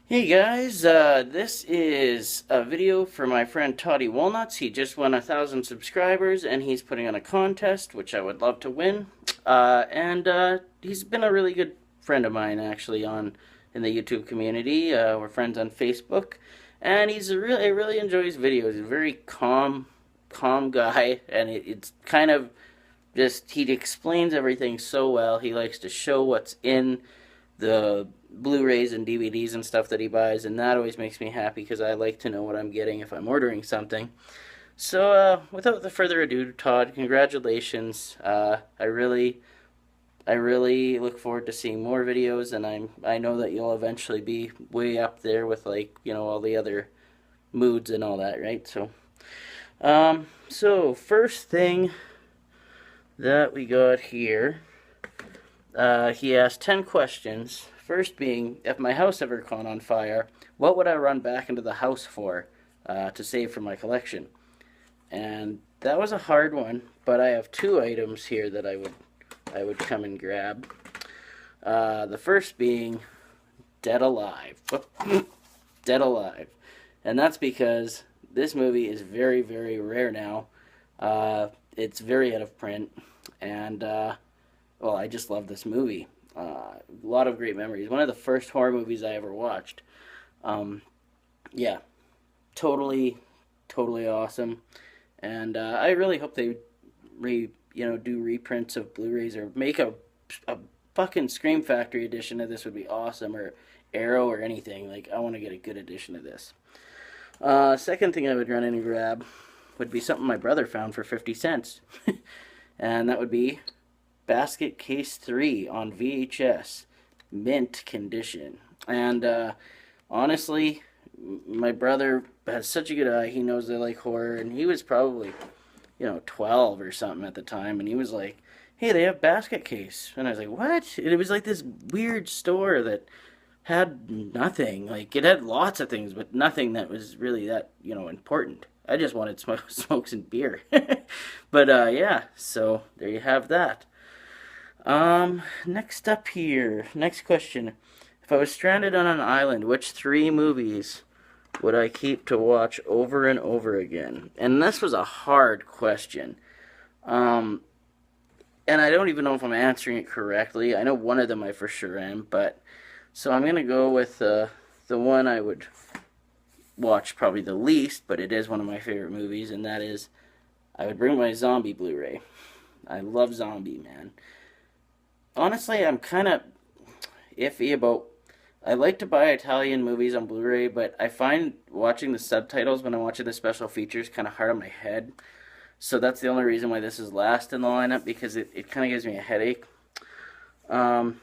Hey guys, this is a video for my friend TODD Walnuts. He just won 1,000 subscribers and he's putting on a contest, which I would love to win. And he's been a really good friend of mine actually in the YouTube community. We're friends on Facebook, and I really enjoy his videos. He's a very calm guy, and it's kind of just he explains everything so well. He likes to show what's in the Blu-rays and DVDs and stuff that he buys, and that always makes me happy because I like to know what I'm getting if I'm ordering something. So, without the further ado, Todd, congratulations. I really look forward to seeing more videos, and I know that you'll eventually be way up there with all the other moods and all that, right? So first thing that we got here, he asked 10 questions. First being, if my house ever caught on fire, what would I run back into the house for to save for my collection? And that was a hard one, but I have two items here that I would come and grab. The first being Dead Alive. Dead Alive. And that's because this movie is very, very rare now. It's very out of print, and well, I just love this movie. A lot of great memories. One of the first horror movies I ever watched. Um, yeah, totally, totally awesome. And I really hope they do reprints of Blu-rays or make a fucking Scream Factory edition of this would be awesome, or Arrow or anything. Like, I want to get a good edition of this. Second thing I would run in and grab would be something my brother found for 50 cents. And that would be Basket Case 3 on VHS, mint condition. And honestly, my brother has such a good eye. He knows I like horror, and he was probably, 12 or something at the time, and he was like, "Hey, they have Basket Case," and I was like, "What?" And it was like this weird store that had nothing. Like, it had lots of things, but nothing that was really that important. I just wanted smokes and beer. But yeah, so there you have that. Next up here, next question. If I was stranded on an island, which three movies would I keep to watch over and over again? And this was a hard question. Um, and I don't even know if I'm answering it correctly. I know one of them I for sure am, but so I'm gonna go with the one I would watch probably the least, but it is one of my favorite movies, and that is I would bring my zombie Blu-ray. I love zombie, man. Honestly, I'm kind of iffy about. I like to buy Italian movies on Blu-ray, but I find watching the subtitles when I'm watching the special features kind of hard on my head. So that's the only reason why this is last in the lineup, because it kind of gives me a headache. Um,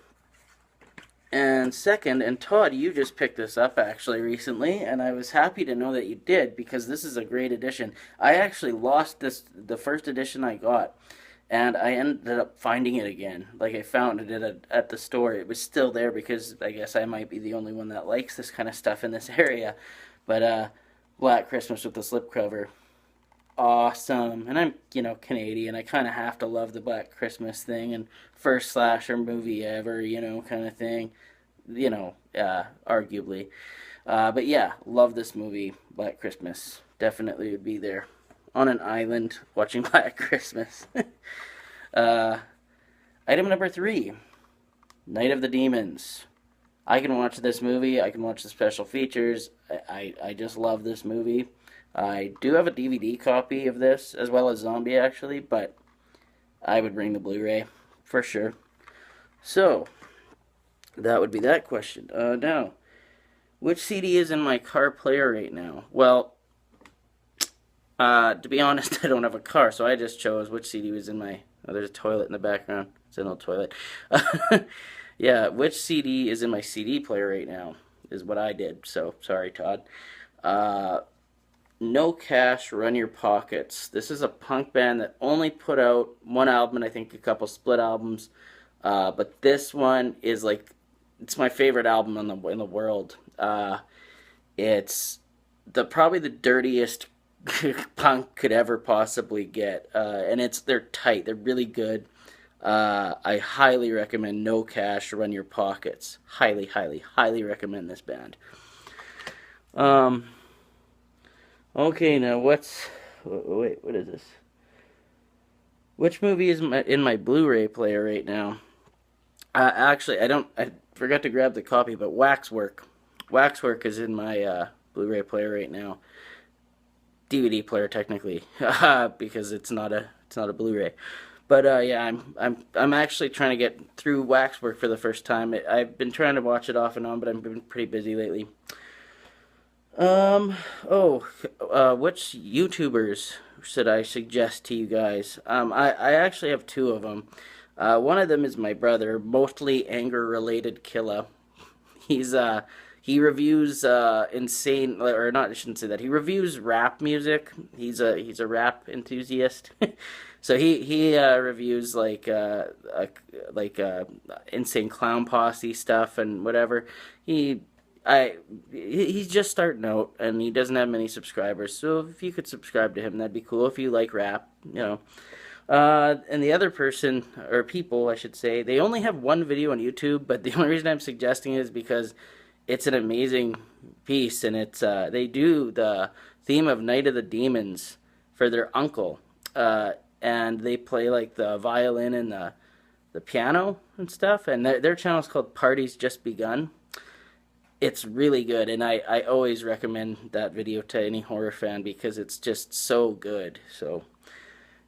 and second, and Todd, you just picked this up actually recently, and I was happy to know that you did because this is a great edition. I actually lost the first edition I got, and I ended up finding it again. Like, I found it at the store. It was still there because I guess I might be the only one that likes this kind of stuff in this area. But Black Christmas with the slipcover, awesome. And I'm Canadian. I kind of have to love the Black Christmas thing and first slasher movie ever, kind of thing. Arguably. But yeah, love this movie. Black Christmas definitely would be there on an island watching Black Christmas. uh, Item number three, Night of the Demons. I can watch this movie. I can watch the special features. I just love this movie. I do have a DVD copy of this as well as Zombie actually, but I would bring the Blu-ray for sure. So that would be that question. Now, which CD is in my car player right now? Well, to be honest, I don't have a car, so I just chose which CD was in my. Oh, there's a toilet in the background. It's an old toilet. Yeah, which CD is in my CD player right now is what I did. So sorry, Todd. Uh, No Cash, Run Your Pockets. This is a punk band that only put out one album and I think a couple split albums. But this one is like it's my favorite album in the world. It's the probably the dirtiest punk could ever possibly get, and they're tight. They're really good. I highly recommend No Cash, Run Your Pockets. Highly, highly, highly recommend this band. Um, okay, now wait, what is this? Which movie is in my Blu-ray player right now? Actually, I forgot to grab the copy, but Waxwork. Waxwork is in my Blu-ray player right now. DVD player technically, because it's not a Blu-ray. But yeah, I'm actually trying to get through Waxwork for the first time. I've been trying to watch it off and on, but I've been pretty busy lately. Um. Which YouTubers should I suggest to you guys? I actually have two of them. One of them is my brother, mostly anger-related killer. He's he reviews insane, or not, I shouldn't say that. He reviews rap music. He's a rap enthusiast. So he reviews like insane clown posse stuff and whatever. He I he's just starting out and he doesn't have many subscribers. So if you could subscribe to him, that'd be cool. If you like rap, you know. And the other person, or people, I should say, they only have one video on YouTube, but the only reason I'm suggesting it is because it's an amazing piece, and it's they do the theme of Night of the Demons for their uncle, and they play like the violin and the piano and stuff, and their channel is called Party's Just Begun. It's really good, and I always recommend that video to any horror fan because it's just so good. So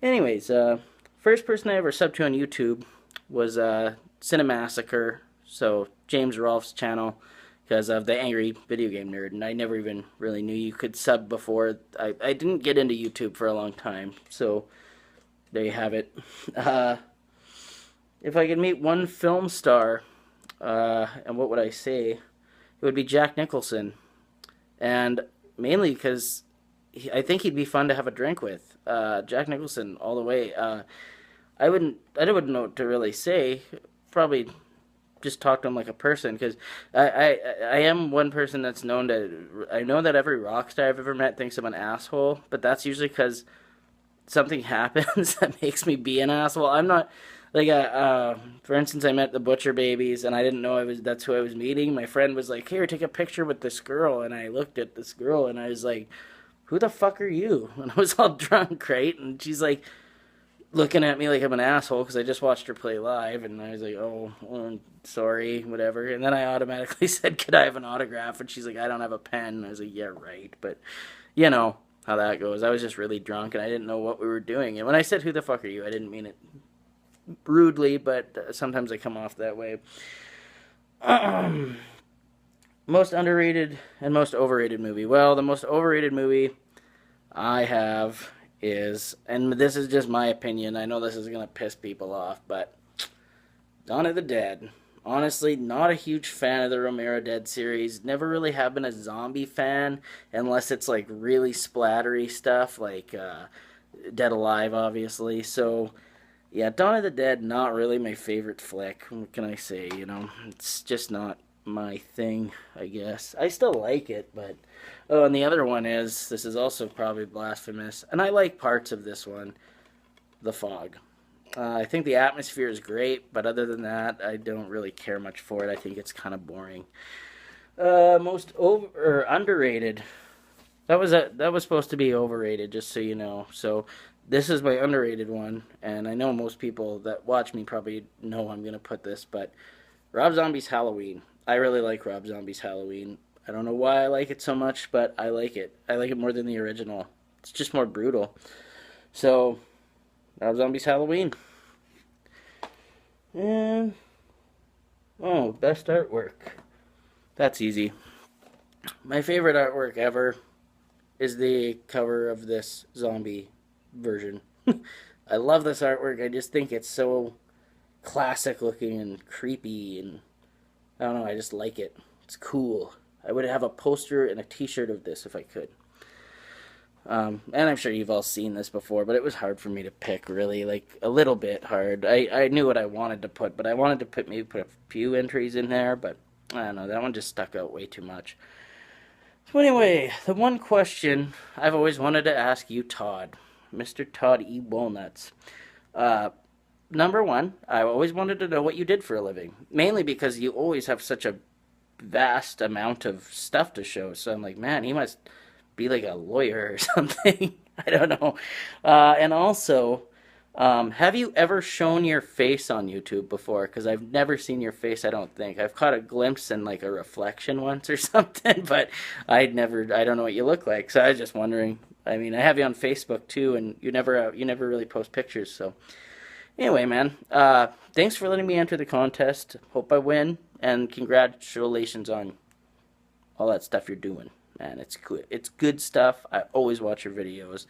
anyways, first person I ever subbed to on YouTube was Cinemassacre, so James Rolfe's channel, because of the Angry Video Game Nerd, and I never even really knew you could sub before. I didn't get into YouTube for a long time, so there you have it. If I could meet one film star, and what would I say? It would be Jack Nicholson, and mainly because I think he'd be fun to have a drink with. Jack Nicholson, all the way. I wouldn't know what to really say. Probably just talk to him like a person, because I am one person that's known to. I know that every rock star I've ever met thinks I'm an asshole, but that's usually because something happens that makes me be an asshole. I'm not like for instance, I met the Butcher Babies, and I didn't know that's who I was meeting. My friend was like, "Here, take a picture with this girl," and I looked at this girl, and I was like, "Who the fuck are you?" And I was all drunk, right? And she's like looking at me like I'm an asshole because I just watched her play live, and I was like, "Oh, well, sorry, whatever." And then I automatically said, "Could I have an autograph?" And she's like, "I don't have a pen." And I was like, "Yeah, right." But you know how that goes. I was just really drunk, and I didn't know what we were doing. And when I said, "Who the fuck are you?" I didn't mean it rudely, but sometimes I come off that way. Most underrated and most overrated movie. Well, the most overrated movie I have is, and this is just my opinion, I know this is going to piss people off, but Dawn of the Dead. Honestly, not a huge fan of the Romero Dead series. Never really have been a zombie fan unless it's like really splattery stuff, like Dead Alive, obviously. So, yeah, Dawn of the Dead, not really my favorite flick. What can I say? You know, it's just not my thing, I guess. I still like it, but. Oh, and the other one is, this is also probably blasphemous, and I like parts of this one, The Fog. I think the atmosphere is great, but other than that, I don't really care much for it. I think it's kind of boring. Most over or underrated. That was supposed to be overrated, just so you know. So this is my underrated one, and I know most people that watch me probably know I'm gonna put this, but Rob Zombie's Halloween. I really like Rob Zombie's Halloween. I don't know why I like it so much, but I like it. I like it more than the original. It's just more brutal. So, Rob Zombie's Halloween. And oh, best artwork. That's easy. My favorite artwork ever is the cover of this zombie version. I love this artwork. I just think it's so classic looking and creepy, and I don't know, I just like it. It's cool. I would have a poster and a t-shirt of this if I could. And I'm sure you've all seen this before, but it was hard for me to pick, really, like a little bit hard. I knew what I wanted to put, but I wanted to put a few entries in there, but I don't know, that one just stuck out way too much. So anyway, the one question I've always wanted to ask you, Todd, Mr. Todd E. Walnuts. Uh, Number one, I always wanted to know what you did for a living, mainly because you always have such a vast amount of stuff to show. So I'm like, man, he must be like a lawyer or something. I don't know. And also, have you ever shown your face on YouTube before? Because I've never seen your face, I don't think. I've caught a glimpse in like a reflection once or something, but I don't know what you look like. So I was just wondering. I mean, I have you on Facebook too, and you never really post pictures. So anyway, man, thanks for letting me enter the contest. Hope I win, and congratulations on all that stuff you're doing. Man, it's good. It's good stuff. I always watch your videos,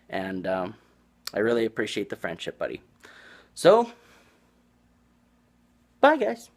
and I really appreciate the friendship, buddy. So, bye, guys.